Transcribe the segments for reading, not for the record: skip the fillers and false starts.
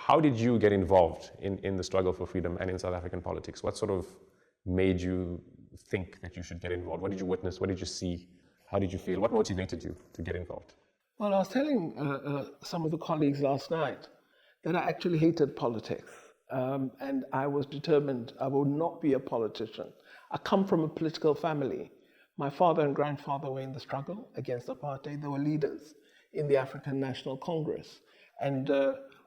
how did you get involved in the struggle for freedom and in South African politics? What sort of made you think that you should get involved? What did you witness? What did you see? How did you feel? What motivated you to get involved? Well, I was telling some of the colleagues last night that I actually hated politics. And I was determined I would not be a politician. I come from a political family. My father and grandfather were in the struggle against apartheid. They were leaders in the African National Congress. And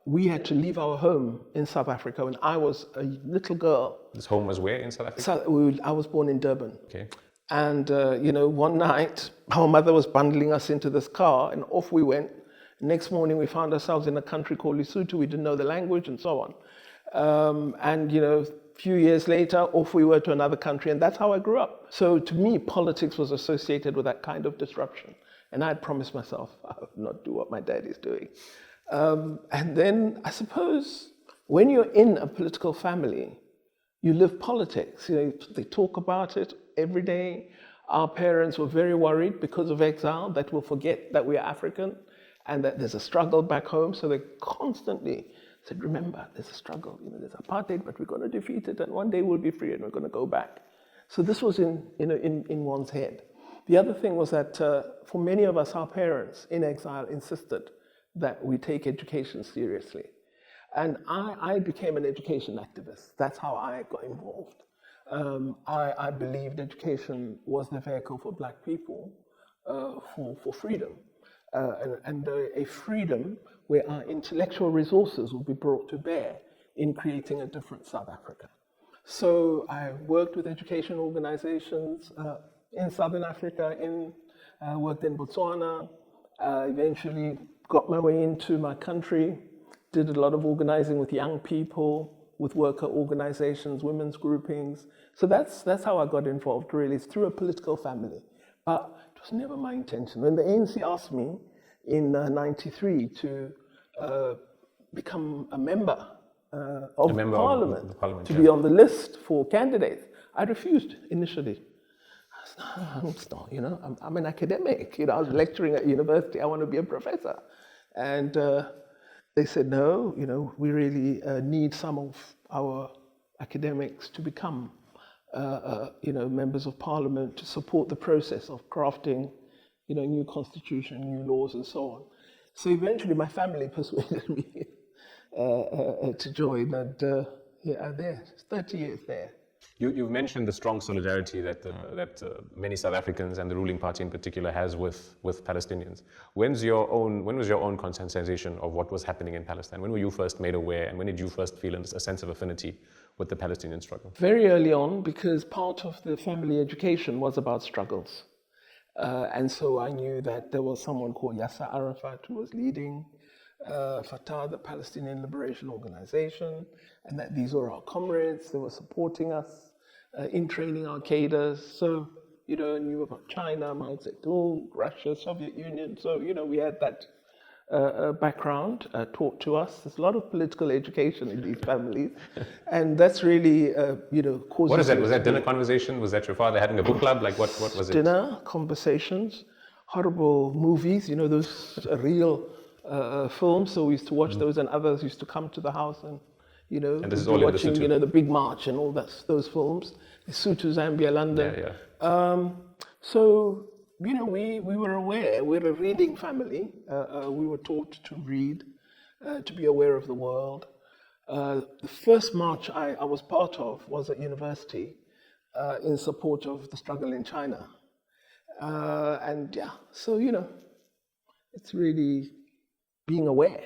we had to leave our home in South Africa when I was a little girl. This home was where in South Africa? I was born in Durban. Okay. And, one night, our mother was bundling us into this car and off we went. Next morning, we found ourselves in a country called Lesotho. We didn't know the language and so on. A few years later, off we were to another country, and that's how I grew up. So to me, politics was associated with that kind of disruption. And I had promised myself I would not do what my dad is doing. And then I suppose when you're in a political family, you live politics. They talk about it every day. Our parents were very worried because of exile that we'll forget that we are African and that there's a struggle back home. So they constantly said, remember, there's a struggle. There's apartheid, but we're going to defeat it, and one day we'll be free, and we're going to go back. So this was in one's head. The other thing was that for many of us, our parents in exile insisted that we take education seriously. And I became an education activist. That's how I got involved. I believed education was the vehicle for Black people for freedom. And a freedom where our intellectual resources will be brought to bear in creating a different South Africa. So I worked with education organizations in Southern Africa, worked in Botswana, eventually got my way into my country, did a lot of organizing with young people, with worker organizations, women's groupings. So that's how I got involved, really. It's through a political family. But it was never my intention. When the ANC asked me in '93 to become a member of Parliament, to be on the list for candidates, I refused initially. I said, no, I'm an academic. I was lecturing at university. I want to be a professor. And they said, no, we really need some of our academics to become members of Parliament to support the process of crafting, new constitution, new laws, and so on. So eventually, my family persuaded me to join, and I'm there. 30 years there. You've mentioned the strong solidarity that many South Africans and the ruling party in particular has with Palestinians. When was your own conscientization of what was happening in Palestine? When were you first made aware, and when did you first feel a sense of affinity with the Palestinian struggle? Very early on, because part of the family education was about struggles. And so I knew that there was someone called Yasser Arafat who was leading Fatah, the Palestinian Liberation Organization, and that these were our comrades. They were supporting us in training our cadres. So, I knew about China, Mao Zedong, Russia, Soviet Union. So, we had that background taught to us. There's a lot of political education in these families. And that's really, caused... What is that? Was that dinner conversation? Was that your father having a book club? Like, what was it? Dinner, conversations, horrible movies, those real films. So we used to watch those, and others used to come to the house and, and this is all watching, the Big March and all those films. Lesotho, Zambia, London. Yeah. So, we were aware. We're a reading family. We were taught to read, to be aware of the world. The first march I was part of was at university in support of the struggle in China. So, it's really being aware.